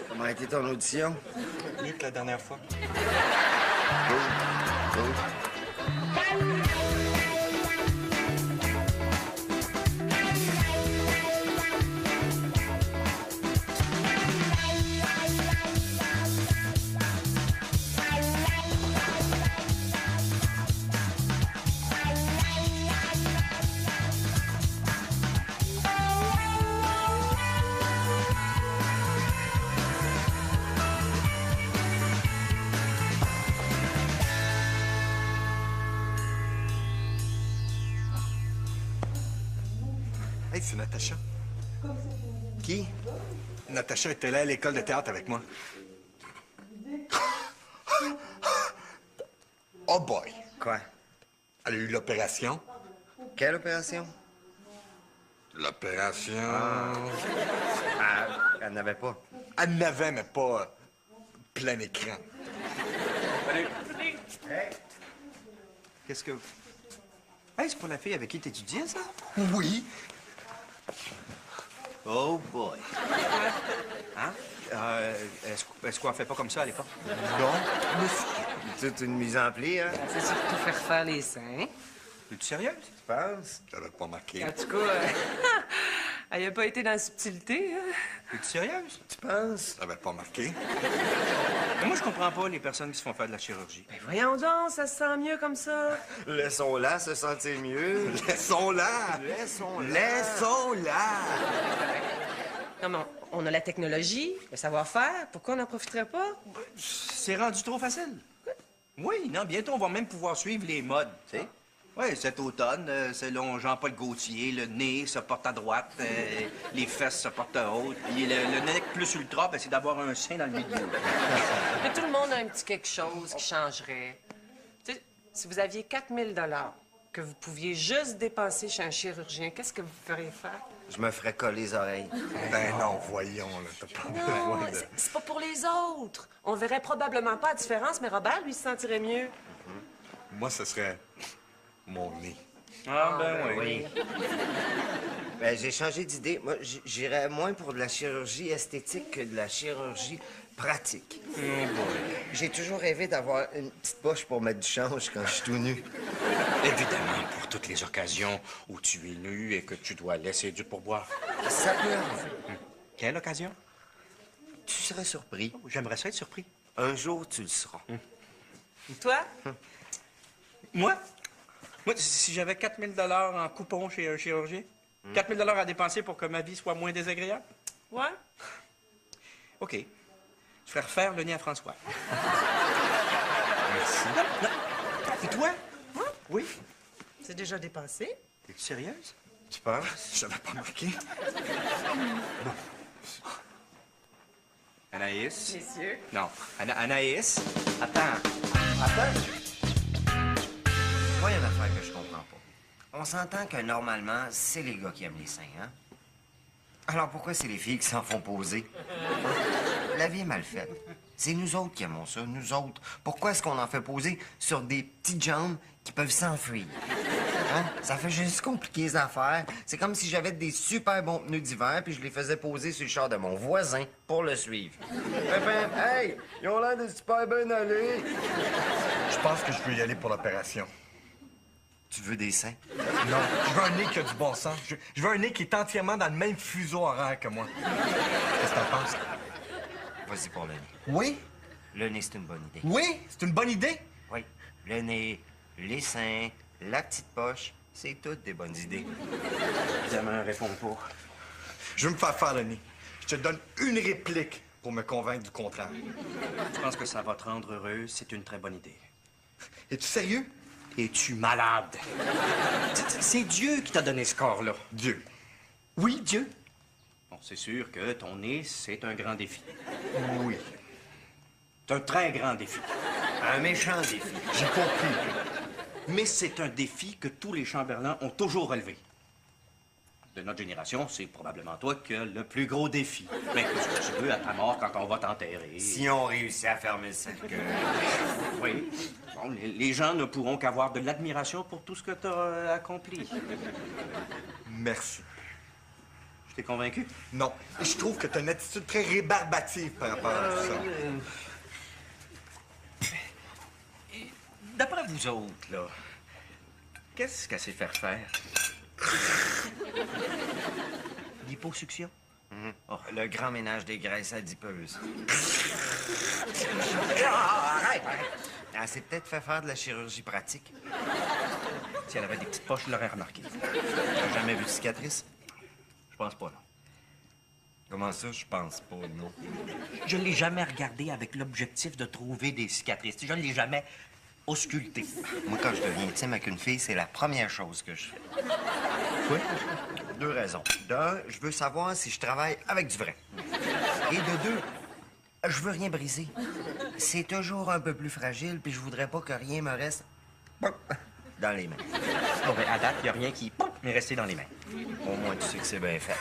Comment a été ton audition? Mieux que la dernière fois. Cool. Cool. Hey, c'est Natacha. Qui? Natacha était là à l'école de théâtre avec moi. Oh boy! Quoi? Elle a eu l'opération. Quelle opération? L'opération... Elle n'avait pas. Elle n'avait, mais pas plein écran. Hey! Qu'est-ce que... Hey, c'est pas la fille avec qui t'étudiais, ça? Oui. Oh boy. Hein? Est-ce qu'on fait pas comme ça à l'époque? Non, monsieur. Toute une mise en pli, hein? C'est surtout faire les seins. Es-tu sérieuse? Tu penses? J'avais pas marqué. En tout cas, elle n'a pas été dans la subtilité. Hein? Es-tu sérieuse? Tu penses? J'avais pas marqué. Mais moi, je comprends pas les personnes qui se font faire de la chirurgie. Ben voyons donc, ça se sent mieux comme ça. Laissons-la se sentir mieux. Laissons-la! Laissons-la. Laissons-la! Non, mais on a la technologie, le savoir-faire. Pourquoi on n'en profiterait pas? C'est rendu trop facile. Oui, non, bientôt, on va même pouvoir suivre les modes, tu sais. Oui, cet automne, selon Jean-Paul Gaultier, le nez se porte à droite, les fesses se portent à haute, puis le nez plus ultra, ben, c'est d'avoir un sein dans le milieu. Mais tout le monde a un petit quelque chose qui changerait. Tu sais, si vous aviez 4 000 que vous pouviez juste dépenser chez un chirurgien, qu'est-ce que vous feriez faire? Je me ferais coller les oreilles. Ben non, voyons, là, t'as pas Non, besoin de... c'est pas pour les autres. On verrait probablement pas la différence, mais Robert, lui, se sentirait mieux. Moi, ce serait mon nez. Ah, ben oui. Ben, j'ai changé d'idée. Moi, j'irais moins pour de la chirurgie esthétique que de la chirurgie pratique. Oh boy. J'ai toujours rêvé d'avoir une petite poche pour mettre du change quand je suis tout nu. Évidemment, pour toutes les occasions où tu es nu et que tu dois laisser du pourboire. Ça peut arriver. Quelle occasion? Tu serais surpris. J'aimerais ça être surpris. Un jour, tu le seras. Toi? Moi? Moi, si j'avais 4 000 en coupon chez un chirurgien, 4 000 à dépenser pour que ma vie soit moins désagréable? Ouais? OK. Je ferais refaire le nez à François. Merci. Non. Et toi? Oui. C'est déjà dépensé? Es-tu sérieuse? Tu penses? J'avais pas marqué. Anaïs? Messieurs. Non. Anaïs? Attends. Moi, il y a une affaire que je comprends pas. On s'entend que normalement, c'est les gars qui aiment les seins, hein? Alors pourquoi c'est les filles qui s'en font poser? La vie est mal faite. C'est nous autres qui aimons ça, nous autres. Pourquoi est-ce qu'on en fait poser sur des petites jambes qui peuvent s'enfuir? Hein? Ça fait juste compliquer les affaires. C'est comme si j'avais des super bons pneus d'hiver puis je les faisais poser sur le char de mon voisin pour le suivre. Pépin, hey! Ils ont l'air de super bien aller. Je pense que je veux y aller pour l'opération. Tu veux des seins? Non, je veux un nez qui a du bon sens. Je veux un nez qui est entièrement dans le même fuseau horaire que moi. Qu'est-ce que t'en penses? Vas-y pour le nez. Oui? Le nez, c'est une bonne idée. Oui? C'est une bonne idée? Oui. Le nez, les seins, la petite poche, c'est toutes des bonnes idées. Évidemment, réponds pas. Je veux me faire le nez. Je te donne une réplique pour me convaincre du contraire. Je pense que ça va te rendre heureuse. C'est une très bonne idée. Es-tu sérieux? Es-tu malade? C'est Dieu qui t'a donné ce corps-là. Dieu. Oui, Dieu. Bon, c'est sûr que ton nez, c'est un grand défi. Oui. C'est un très grand défi. Un méchant défi. J'ai compris. Mais c'est un défi que tous les chambellans ont toujours relevé. de notre génération, c'est probablement toi qui as le plus gros défi. Mais qu'est-ce que tu veux à ta mort quand on va t'enterrer? Si on réussit à fermer le cercueil. Oui. Bon, les gens ne pourront qu'avoir de l'admiration pour tout ce que tu as accompli. Merci. Je t'ai convaincu? Non. Je trouve que t'as une attitude très rébarbative par rapport à tout ça. D'après vous autres, là, qu'est-ce qu'elle sait faire? Liposuction? Le grand ménage des graisses adipeuses. Arrête! Elle s'est peut-être fait faire de la chirurgie pratique. Si elle avait des petites poches, je l'aurais remarqué. T'as jamais vu de cicatrice? Je pense pas, non. Comment ça, je pense pas, non? Je ne l'ai jamais regardé avec l'objectif de trouver des cicatrices. Je ne l'ai jamais ausculté. Moi, quand je deviens intime avec une fille, c'est la première chose que je fais. Oui? 2 raisons. D'un, je veux savoir si je travaille avec du vrai. Et de 2, je veux rien briser. C'est toujours un peu plus fragile, puis je voudrais pas que rien me reste dans les mains. Bon, ben, à date, il n'y a rien qui m'est resté dans les mains. Au moins, tu sais que c'est bien fait.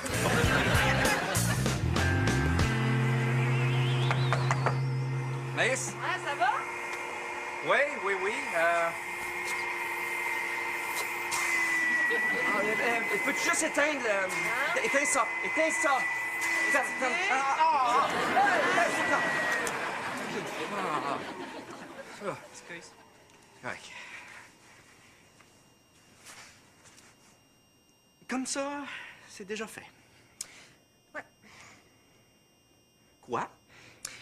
Maïs? Ah, ça va? Oui. Peux-tu juste éteindre le... Éteins ça. Éteins ça. Excuse. OK. Comme ça, c'est déjà fait. Ouais. Quoi?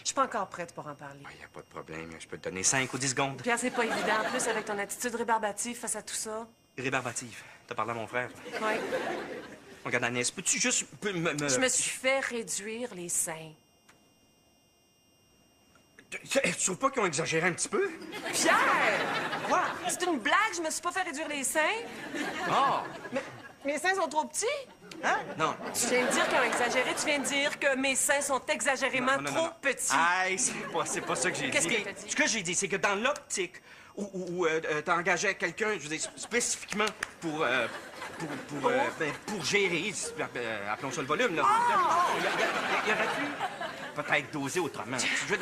Je suis pas encore prête pour en parler. Il n'y a pas de problème. Je peux te donner 5 ou 10 secondes. Pierre, c'est pas évident. En plus, avec ton attitude rébarbative face à tout ça. Rébarbative. T'as parlé à mon frère. Oui. Regarde, Agnès, peux-tu juste Je me suis fait réduire les seins. Tu trouves pas qu'ils ont exagéré un petit peu? Pierre! Quoi? C'est une blague? Je me suis pas fait réduire les seins? Ah! Mais mes seins sont trop petits? Hein? Non. Tu viens de dire qu'ils ont exagéré. Tu viens de dire que mes seins sont exagérément trop petits. Aïe, c'est pas ça que j'ai dit. Qu'est-ce que t'as dit? Ce que j'ai dit, c'est que dans l'optique où t'engageais quelqu'un, je veux dire, spécifiquement pour gérer, appelons ça le volume, là. Il aurait pu peut-être doser autrement.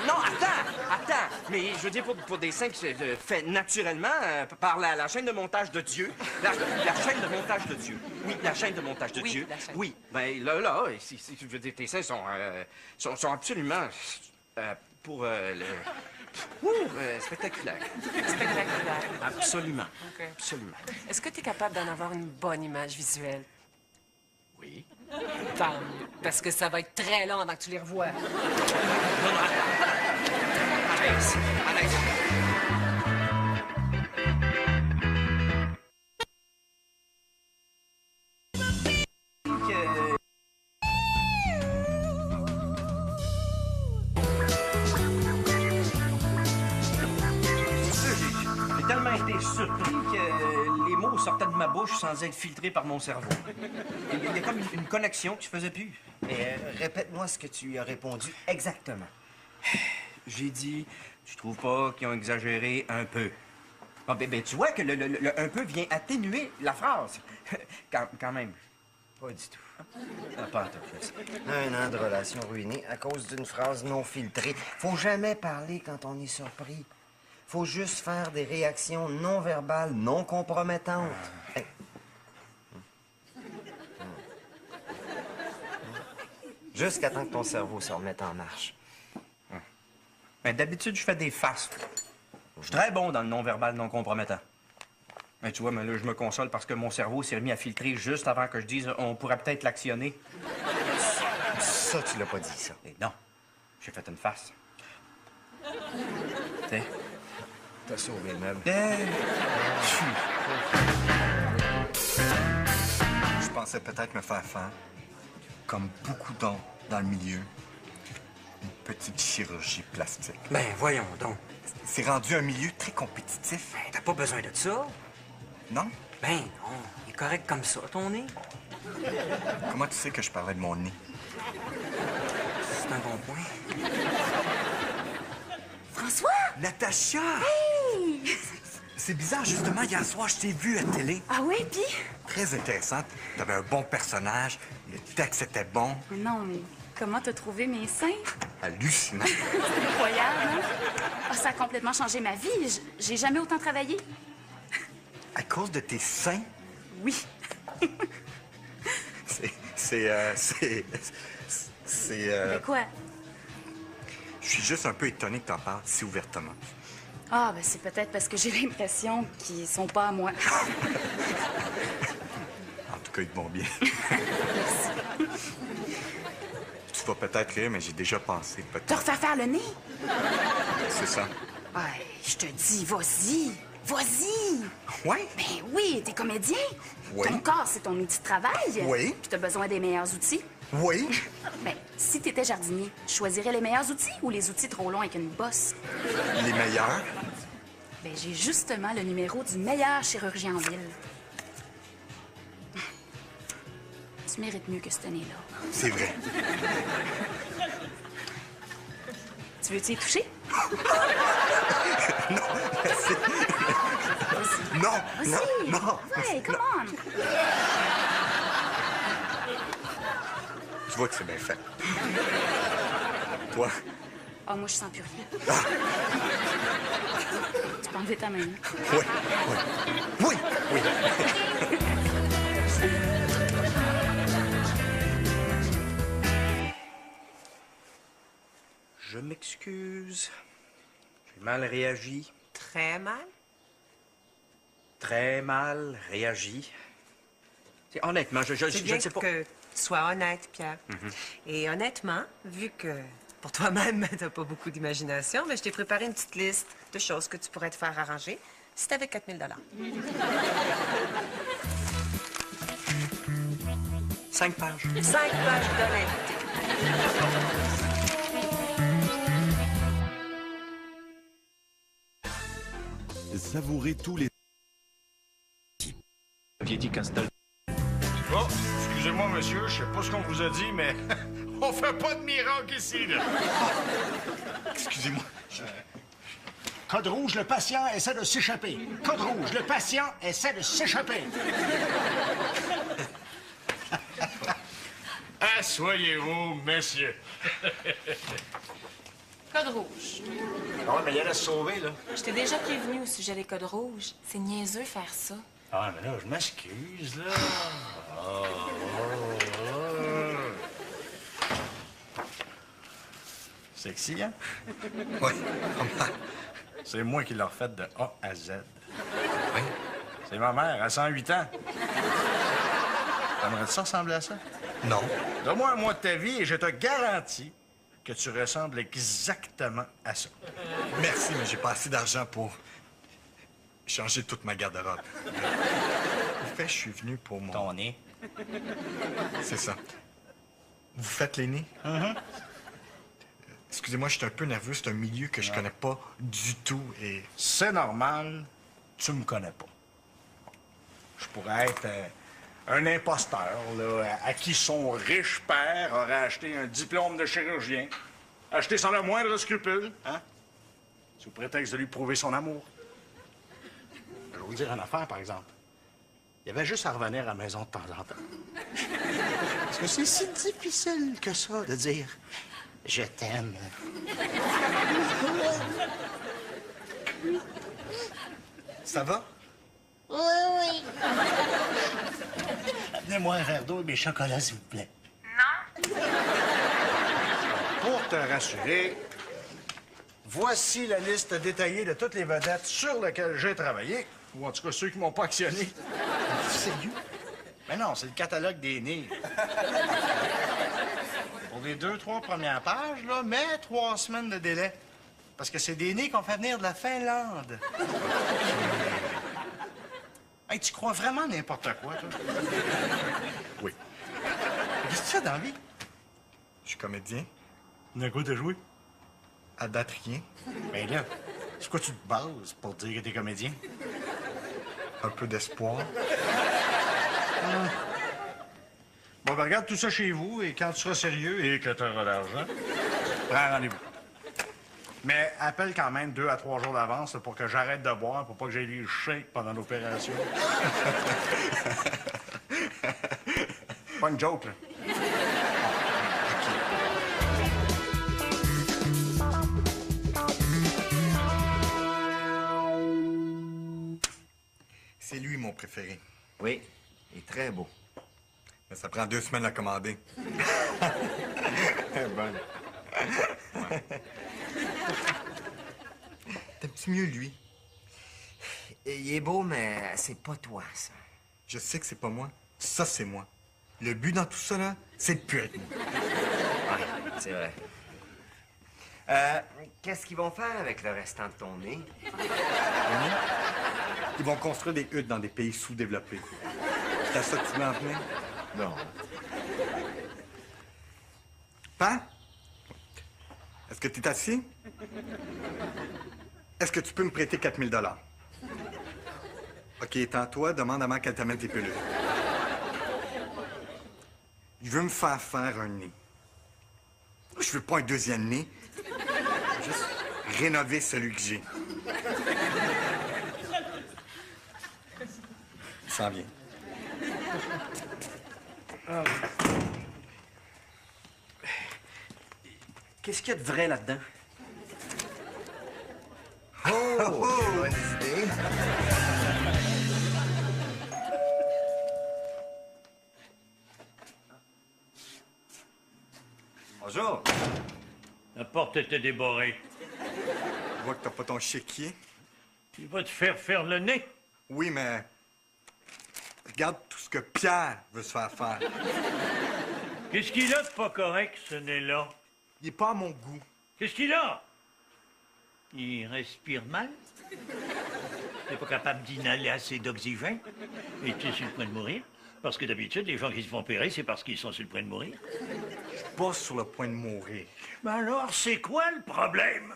Non, attends! Mais je veux dire, pour des seins qui se fait naturellement par la chaîne de montage de Dieu. La chaîne de montage de Dieu. Oui, la chaîne de montage de Dieu. La chaîne. Oui, ben là, je veux dire, tes seins sont absolument pour spectaculaire. Spectaculaire. Absolument. OK. Absolument. Est-ce que tu es capable d'en avoir une bonne image visuelle? Oui. Tant mieux, parce que ça va être très long avant que tu les revoies. Non, Anaïs. J'ai tellement été surpris que les mots sortaient de ma bouche sans être filtrés par mon cerveau. Il y a comme une connexion qui se faisait plus. Mais répète-moi ce que tu lui as répondu exactement. J'ai dit, tu trouves pas qu'ils ont exagéré un peu? Ah, ben, tu vois que le un peu vient atténuer la phrase. Quand même. Pas du tout. Ah, pas en tout cas. Un an de relation ruinée à cause d'une phrase non filtrée. Faut jamais parler quand on est surpris. Faut juste faire des réactions non verbales, non compromettantes. Hey. Jusqu'à temps que ton cerveau se remette en marche. Ben, d'habitude, je fais des faces. Je suis très bon dans le non-verbal non compromettant. Mais tu vois, mais là, je me console parce que mon cerveau s'est remis à filtrer juste avant que je dise on pourrait peut-être l'actionner. Ça, tu l'as pas dit, ça. Et non, j'ai fait une face. T'sais. T'as sauvé le meuble. Je pensais peut-être me faire faire, comme beaucoup d'autres dans le milieu, une petite chirurgie plastique. Ben, voyons donc. C'est rendu un milieu très compétitif, Ben, t'as pas besoin de ça. non? Ben, non. Il est correct comme ça, ton nez. Comment tu sais que je parlais de mon nez? C'est un bon point. François! Natacha! Hey! C'est bizarre, justement, hier soir, je t'ai vu à télé. Ah oui, puis? très intéressant. T'avais un bon personnage, le texte était bon. Mais non, mais comment t'as trouvé mes seins? Hallucinant. C'est incroyable, hein? Ah, ça a complètement changé ma vie. J'ai jamais autant travaillé. À cause de tes seins? Oui. Mais quoi? Je suis juste un peu étonné que t'en parles si ouvertement. Ah, ben c'est peut-être parce que j'ai l'impression qu'ils sont pas à moi. En tout cas, ils te vont bien. Tu vas peut-être rire, mais j'ai déjà pensé. Te Peut-être. refaire faire le nez? C'est ça. Ouais, je te dis, vas-y. Vas-y. Ouais? Ben oui, t'es comédien. Oui. Ton corps, c'est ton outil de travail. Oui. Puis t'as besoin des meilleurs outils. Oui. Ben, si t'étais jardinier, tu choisirais les meilleurs outils ou les outils trop longs avec une bosse? Les meilleurs. Ben, j'ai justement le numéro du meilleur chirurgien en ville. Tu mérites mieux que ce nez-là. C'est vrai. Tu veux-tu y toucher? Merci. Non, Vas-y. non, non. Ouais, come on. Tu vois que c'est bien fait. Toi? Ah, moi, je sens plus rien. Tu peux enlever ta main. Oui, oui. Oui, oui. Je m'excuse. J'ai mal réagi. Très mal. Très mal réagi. Honnêtement, je C'est bien ne sais pas. que tu sois honnête, Pierre. Et honnêtement, vu que pour toi-même, t'as pas beaucoup d'imagination, mais je t'ai préparé une petite liste de choses que tu pourrais te faire arranger si t'avais 4 000 5 pages. 5 pages d'honnêteté. Savourez tous les... Oh, excusez-moi, monsieur, je sais pas ce qu'on vous a dit, mais on fait pas de miracle ici, là. Excusez-moi. Code rouge, le patient essaie de s'échapper. Code rouge, le patient essaie de s'échapper. Asseyez-vous, messieurs. Code rouge. Ah ouais, mais il allait se sauver, là. Je t'ai déjà prévenu au sujet des codes rouges. C'est niaiseux faire ça. Ah, mais là, je m'excuse, là. Sexy, hein? Oui, comment? C'est moi qui l'ai refait de A à Z. Oui. C'est ma mère, à 108 ans. T'aimerais ça ressembler à ça? Non. Donne-moi un mois de ta vie et je te garantis que tu ressembles exactement à ça. Merci, mais j'ai pas assez d'argent pour changer toute ma garde-robe. En fait, je suis venu pour mon... Ton nez. C'est ça. Vous faites les nez? Excusez-moi, je suis un peu nerveux. C'est un milieu que je connais pas du tout et... C'est normal, tu me connais pas. Je pourrais être un imposteur, là, à qui son riche père aurait acheté un diplôme de chirurgien, acheté sans le moindre scrupule, hein? Sous prétexte de lui prouver son amour. Je vais vous dire une affaire, par exemple. Il y avait juste à revenir à la maison de temps en temps. Parce que c'est si difficile que ça de dire « je t'aime ». Ça va? Donnez-moi un verre d'eau et mes chocolats, s'il vous plaît. Non. Pour te rassurer, voici la liste détaillée de toutes les vedettes sur lesquelles j'ai travaillé, ou en tout cas ceux qui m'ont pas actionné. Sérieux? Mais non, c'est le catalogue des nez. Pour les 2-3 premières pages, là, mais 3 semaines de délai. Parce que c'est des nez qu'on fait venir de la Finlande. Hey, tu crois vraiment n'importe quoi, toi? Oui. Qu'est-ce que tu fais dans la vie? Je suis comédien. De quoi t'as joué? À date, rien. Ben là, c'est quoi tu te bases pour dire que t'es comédien? Un peu d'espoir. Bon, ben regarde tout ça chez vous, et quand tu seras sérieux et que tu auras l'argent, prends rendez-vous. Mais appelle quand même 2 à 3 jours d'avance là, pour que j'arrête de boire, pour pas que j'aie les shakes pendant l'opération. Pas une joke, là. C'est lui mon préféré. Oui, il est très beau. Mais ça prend 2 semaines à commander. Bonne. T'aimes-tu mieux lui? Il est beau, mais c'est pas toi, ça. Je sais que c'est pas moi. Ça, c'est moi. Le but dans tout ça, là, c'est de plus être moi. Ouais, c'est vrai. Qu'est-ce qu'ils vont faire avec le restant de ton nez? Ils vont construire des huttes dans des pays sous-développés. C'est à ça que tu veux en venir? Non. Pan? Est-ce que tu es assis? Est-ce que tu peux me prêter 4 000 $? OK, étends-toi, demande à maman qu'elle t'amène tes pilules. Je veux me faire faire un nez. Je veux pas un deuxième nez. Juste rénover celui que j'ai. Il s'en vient. Qu'est-ce qu'il y a de vrai là-dedans? Oh, bonne idée. Bonjour. La porte était débarrée. Je vois que t'as pas ton chéquier. Tu vas te faire le nez. Oui, mais... Regarde tout ce que Pierre veut se faire faire. Qu'est-ce qu'il a de pas correct, ce nez-là? Il est pas à mon goût. Qu'est-ce qu'il a? Il respire mal? T'es pas capable d'inhaler assez d'oxygène? Et tu es sur le point de mourir? Parce que d'habitude, les gens qui se font opérer, c'est parce qu'ils sont sur le point de mourir. Je suis pas sur le point de mourir. Mais alors, c'est quoi le problème?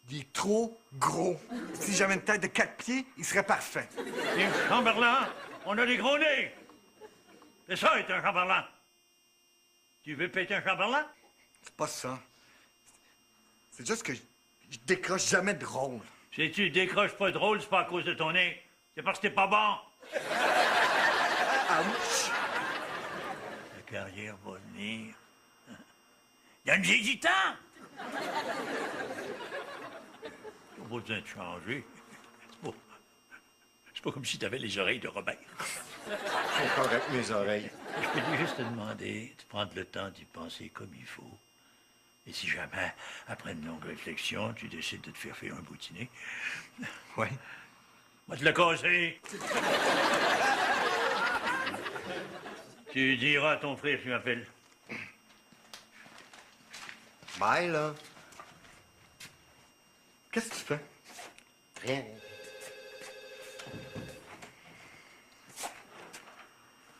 Il est trop gros. Si j'avais une tête de 4 pieds, il serait parfait. Les Chamberlain, on a des gros nez. C'est ça, être un Chamberlain. Tu veux péter un Chamberlain? C'est pas ça. C'est juste que je décroche jamais de rôle. Si tu décroches pas de rôle, c'est pas à cause de ton nez. C'est parce que t'es pas bon. Ouch! La carrière va venir. Donne j'ai du temps. T'as pas besoin de changer. C'est pas comme si t'avais les oreilles de Robert. C'est correct, mes oreilles. Je peux juste te demander de prendre le temps d'y penser comme il faut. Et si jamais, après une longue réflexion, tu décides de te faire un boutinet, Ouais. va te le casser. Tu diras à ton frère que tu m'appelles. Bye, là. Qu'est-ce que tu fais? Rien.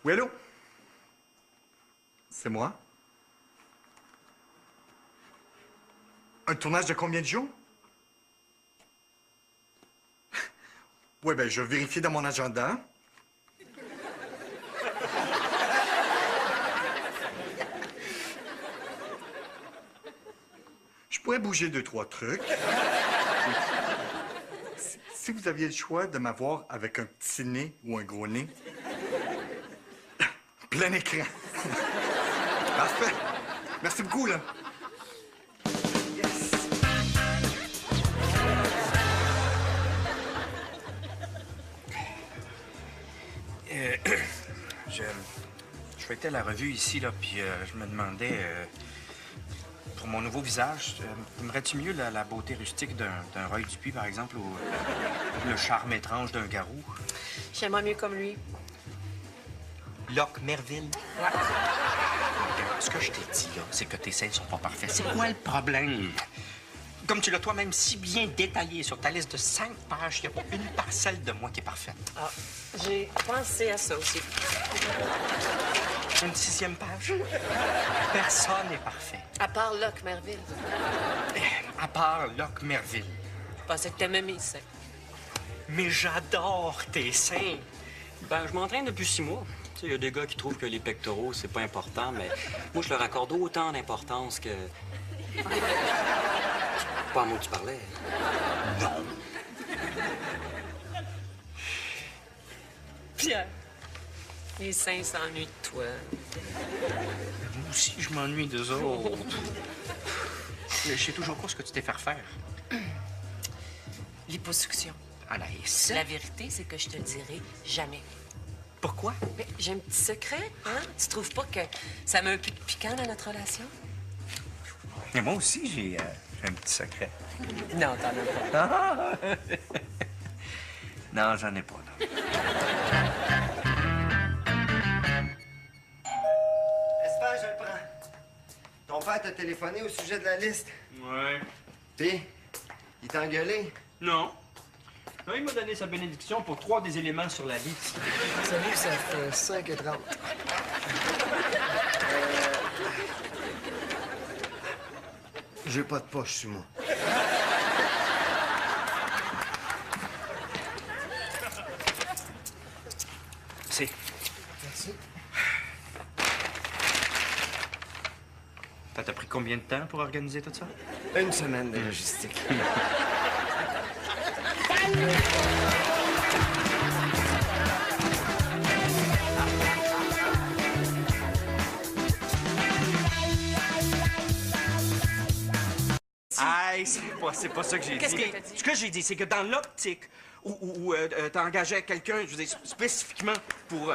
Oui, allô? C'est moi? Un tournage de combien de jours? Oui, ben, je vais vérifier dans mon agenda. Je pourrais bouger 2-3 trucs. Si vous aviez le choix de m'avoir avec un petit nez ou un gros nez, plein écran. Parfait. Merci beaucoup, là. Je feuilletais la revue ici, là, puis je me demandais, pour mon nouveau visage, aimerais-tu mieux la beauté rustique d'un Roy Dupuis, par exemple, ou le charme étrange d'un Garou? J'aimerais mieux comme lui. Locke Merville? Regarde, ce que je t'ai dit, là, c'est que tes seins sont pas parfaits. C'est quoi le problème? Comme tu l'as toi-même si bien détaillé sur ta liste de 5 pages, il n'y a pas une parcelle de moi qui est parfaite. Ah, j'ai pensé à ça aussi. Une 6e page? Personne n'est parfait. À part Locke Merville. À part Locke Merville. Je pensais que t'aimais mes seins. Mais j'adore tes seins. Ben, je m'entraîne depuis 6 mois. Tu sais, il y a des gars qui trouvent que les pectoraux, c'est pas important, mais moi, je leur accorde autant d'importance que... pas à moi que tu parlais. Non. Pierre, les seins s'ennuient de toi. Moi aussi, je m'ennuie d'eux autres. Je sais toujours pas ce que tu t'es fait refaire. Liposuction. Anaïs. La vérité, c'est que je te le dirai jamais. Pourquoi? Mais j'ai un petit secret, hein? Tu trouves pas que ça met un peu de piquant dans notre relation? Et moi aussi, j'ai un petit secret. Non, t'en as pas. Non, j'en ai pas, non. Espère, je le prends. Ton père t'a téléphoné au sujet de la liste. Ouais. Puis, il t'a engueulé. Non. Non, il m'a donné sa bénédiction pour 3 des éléments sur la liste. Salut, ça fait 5h30. J'ai pas de poche sur moi. C'est. Merci. Ça t'a pris combien de temps pour organiser tout ça? Une semaine de logistique. Aïe, c'est pas ça que j'ai dit. Qu'est-ce que t'as dit? Ce que j'ai dit, c'est que dans l'optique où t'engageais quelqu'un, je veux dire, spécifiquement pour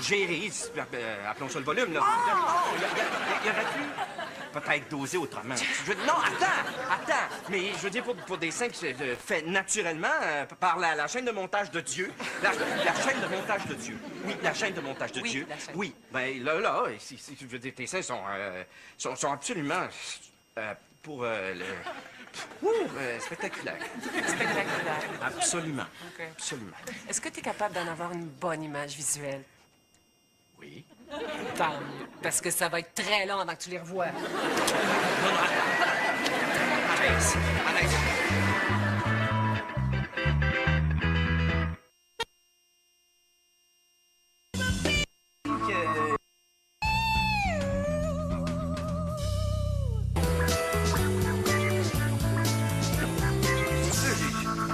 gérer, appelons ça le volume, là. Il aurait pu peut-être doser autrement. Non, attends! Mais je veux dire, pour des seins qui se fait naturellement par la chaîne de montage de Dieu. La chaîne de montage de Dieu. Oui, la chaîne de montage de Dieu. La chaîne. Oui, ben là, je veux dire, tes seins sont absolument pour spectaculaire. Spectaculaire. Absolument. OK. Absolument. Est-ce que tu es capable d'en avoir une bonne image visuelle? Oui. Tant mieux, parce que ça va être très long avant que tu les revoies. Non, Anaïs.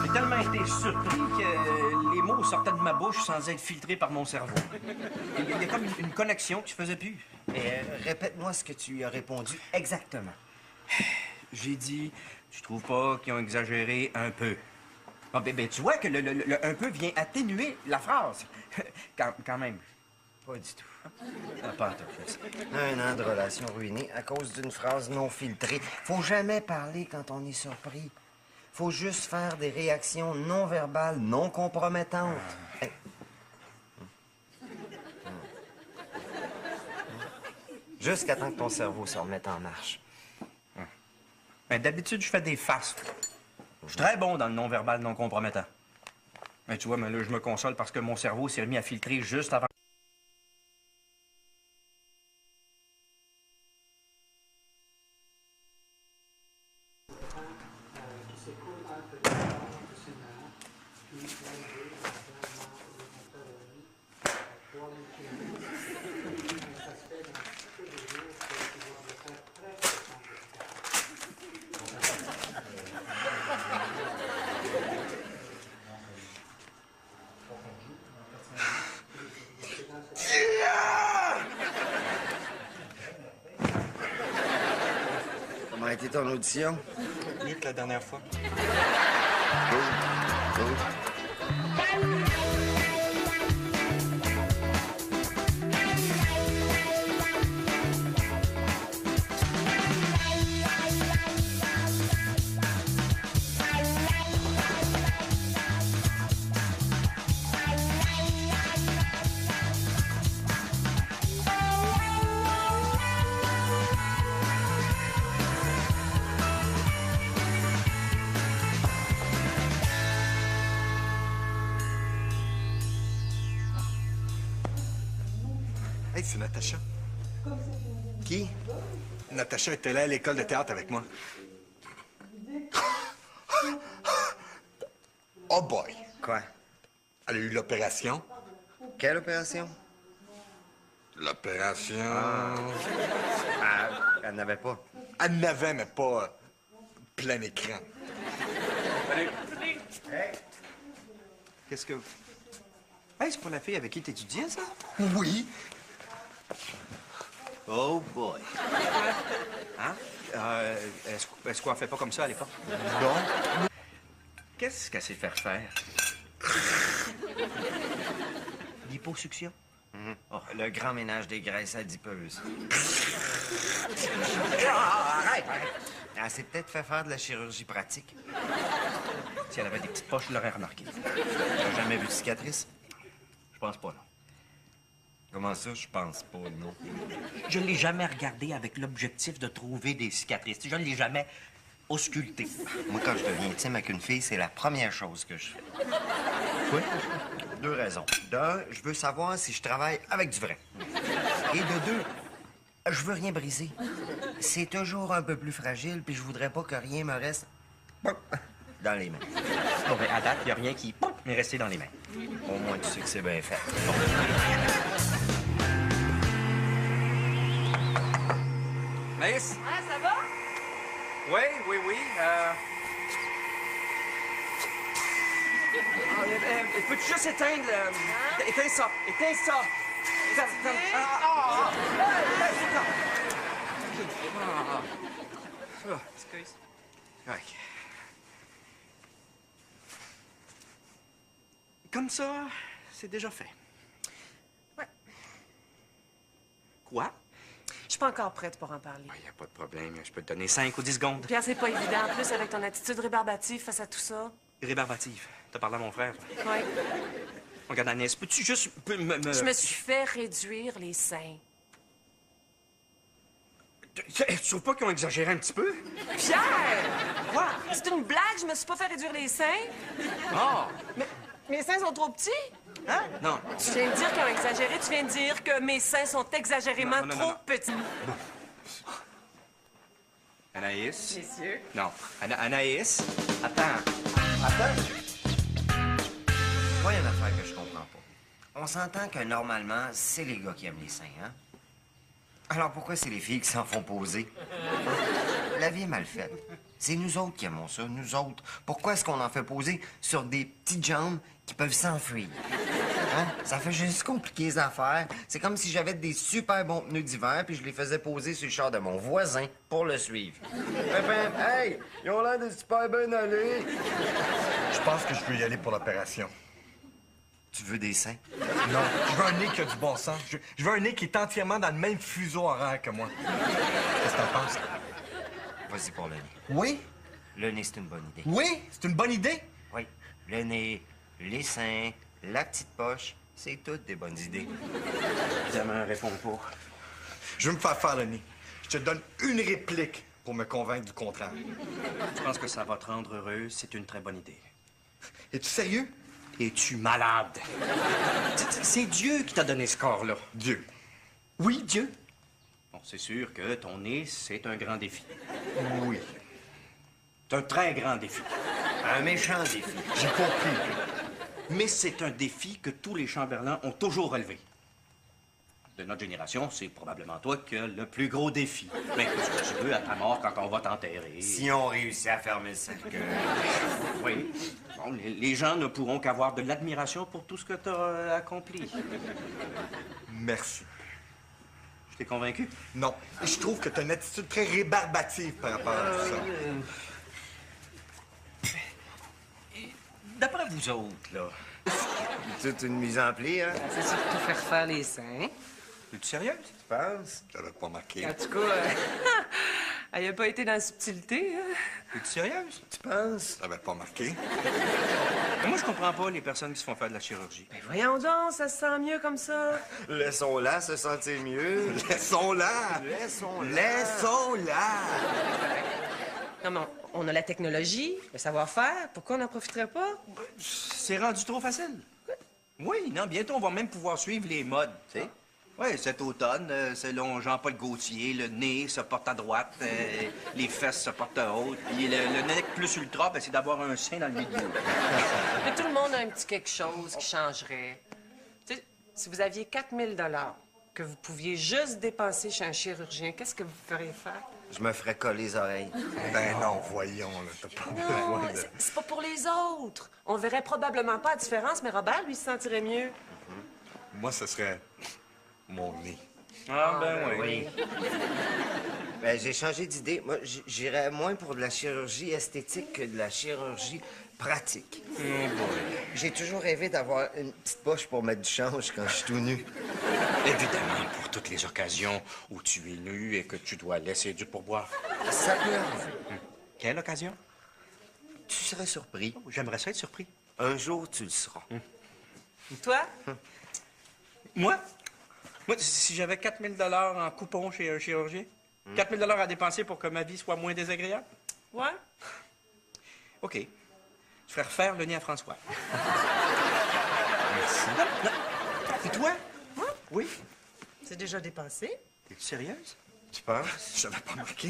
J'ai tellement été surpris que les mots sortaient de ma bouche sans être filtrés par mon cerveau. Il y a comme une connexion qui se faisait plus. Répète-moi ce que tu lui as répondu exactement. J'ai dit, tu trouves pas qu'ils ont exagéré un peu? Ah, ben, tu vois que le un peu vient atténuer la phrase. Quand même. Pas du tout. Ah, pas en tout cas. Un an de relation ruinée à cause d'une phrase non filtrée. Faut jamais parler quand on est surpris. Faut juste faire des réactions non verbales, non compromettantes. Hey. Jusqu'à temps que ton cerveau se remette en marche. Ben, d'habitude, je fais des faces. Je suis très bon dans le non-verbal non compromettant. Mais tu vois, mais là, je me console parce que mon cerveau s'est remis à filtrer juste avant. Comment a été ton audition? Mieux que la dernière fois. Cool. Hey, c'est Natacha. Qui? Natacha était là à l'école de théâtre avec moi. Oh boy! Quoi? Elle a eu l'opération. Quelle opération? L'opération... Ah, elle n'avait pas. Elle n'avait, mais pas plein écran. Qu'est-ce que... Hey, c'est pas la fille avec qui t'étudiais, ça? Oui. Oh boy. Hein? Est-ce qu'on fait pas comme ça à l'époque? Non. Qu'est-ce qu'elle sait faire? Liposuction? Oh, le grand ménage des graisses adipeuses. Arrête! Elle s'est peut-être fait faire de la chirurgie pratique. Si elle avait des petites poches, je l'aurais remarqué. T'as jamais vu de cicatrice? Je pense pas, non. Comment ça, je pense pas, non? Je ne l'ai jamais regardé avec l'objectif de trouver des cicatrices. Je ne l'ai jamais ausculté. Moi, quand je deviens intime avec une fille, c'est la première chose que je fais. Oui? 2 raisons. D'un, je veux savoir si je travaille avec du vrai. Et de 2, je veux rien briser. C'est toujours un peu plus fragile, puis je voudrais pas que rien me reste dans les mains. Bon, ben, à date, il n'y a rien qui m'est resté dans les mains. Au moins, tu sais que c'est bien fait. Maïs? Ah, ça va? Oui. Peux-tu juste éteindre... Éteins ça. Éteins ça. Excuse. Ouais. Comme ça, c'est déjà fait. Ouais. Quoi? Je suis pas encore prête pour en parler. Il n'y a pas de problème. Je peux te donner 5 ou 10 secondes. Pierre, c'est pas évident. En plus, avec ton attitude rébarbative face à tout ça. Rébarbative. T'as parlé à mon frère. Ouais. Regarde, Agnès, peux-tu juste Je me suis fait réduire les seins. Tu trouves pas qu'ils ont exagéré un petit peu? Pierre! Quoi? C'est une blague? Je me suis pas fait réduire les seins? Ah! Mais mes seins sont trop petits? Hein? Non. Tu viens de dire qu'ils ont exagéré. Tu viens de dire que mes seins sont exagérément Non. trop petits. Anaïs? Messieurs. Non. Anaïs? Attends. Moi, il y a une affaire que je comprends pas. On s'entend que normalement, c'est les gars qui aiment les seins, hein? Alors pourquoi c'est les filles qui s'en font poser? La vie est mal faite. C'est nous autres qui aimons ça, nous autres. Pourquoi est-ce qu'on en fait poser sur des petites jambes qui peuvent s'enfuir? Hein? Ça fait juste compliquer les affaires. C'est comme si j'avais des super bons pneus d'hiver puis je les faisais poser sur le char de mon voisin pour le suivre. Hey! Ils ont l'air de super bien aller. Je pense que je veux y aller pour l'opération. Tu veux des seins? Non, je veux un nez qui a du bon sens. Je veux un nez qui est entièrement dans le même fuseau horaire que moi. Qu'est-ce que t'en penses? Vas-y pour le nez. Oui? Le nez, c'est une bonne idée. Oui? C'est une bonne idée? Oui. Le nez, les seins, la petite poche, c'est toutes des bonnes idées. Évidemment, réponds pas. Je veux me faire le nez. Je te donne une réplique pour me convaincre du contraire. Je pense que ça va te rendre heureuse. C'est une très bonne idée. Es-tu sérieux? Es-tu malade? C'est Dieu qui t'a donné ce corps-là. Dieu. Oui, Dieu. Bon, c'est sûr que ton nez, c'est un grand défi. Oui. C'est un très grand défi. Un méchant défi. J'ai compris. Mais c'est un défi que tous les chambellans ont toujours relevé. De notre génération, c'est probablement toi qui as le plus gros défi. Mais qu'est-ce que tu veux à ta mort quand on va t'enterrer? Si on réussit à fermer le cercueil. Oui. Bon, les gens ne pourront qu'avoir de l'admiration pour tout ce que tu as accompli. Merci. Je t'ai convaincu? Non. Je trouve que tu as une attitude très rébarbative par rapport à tout ça. D'après vous autres, là, Toute une mise en pli, hein? C'est surtout faire faire les seins. es-tu sérieuse? Tu penses? J'avais pas marqué. En tout cas, elle n'a pas été dans la subtilité. Hein? Es-tu sérieuse? Tu penses? J'avais pas marqué. Mais moi, je comprends pas les personnes qui se font faire de la chirurgie. Ben voyons donc, ça se sent mieux comme ça. Laissons-la se sentir mieux. Laissons-la! Laissons-la. Laissons-la! Non, mais on a la technologie, le savoir-faire. Pourquoi on n'en profiterait pas? C'est rendu trop facile. Oui, non, bientôt, on va même pouvoir suivre les modes, tu sais. Oui, cet automne, selon Jean-Paul Gaultier, le nez se porte à droite, les fesses se portent à haute, puis le nez plus ultra, ben, c'est d'avoir un sein dans le milieu. Mais tout le monde a un petit quelque chose qui changerait. Tu sais, si vous aviez 4 000 $, que vous pouviez juste dépenser chez un chirurgien, qu'est-ce que vous feriez faire? Je me ferais coller les oreilles. Ben non, voyons, là, t'as pas Non, besoin de... c'est pas pour les autres. On verrait probablement pas la différence, mais Robert, lui, se sentirait mieux. Moi, ce serait mon nez. Ah, ben oui. Ben, j'ai changé d'idée. Moi, j'irais moins pour de la chirurgie esthétique que de la chirurgie pratique. J'ai toujours rêvé d'avoir une petite poche pour mettre du change quand je suis tout nu. Évidemment, pour toutes les occasions où tu es nu et que tu dois laisser du pourboire. Ça peut arriver. Quelle occasion? Tu serais surpris. J'aimerais ça être surpris. Un jour, tu le seras. Toi? Moi? Moi, si j'avais 4 000 en coupon chez un chirurgien, 4 000 à dépenser pour que ma vie soit moins désagréable? Ouais. OK. Je ferais refaire le nez à François. Merci. Non. Et toi? Oui. C'est déjà dépensé. Es-tu sérieuse? Tu penses? Je savais pas marqué.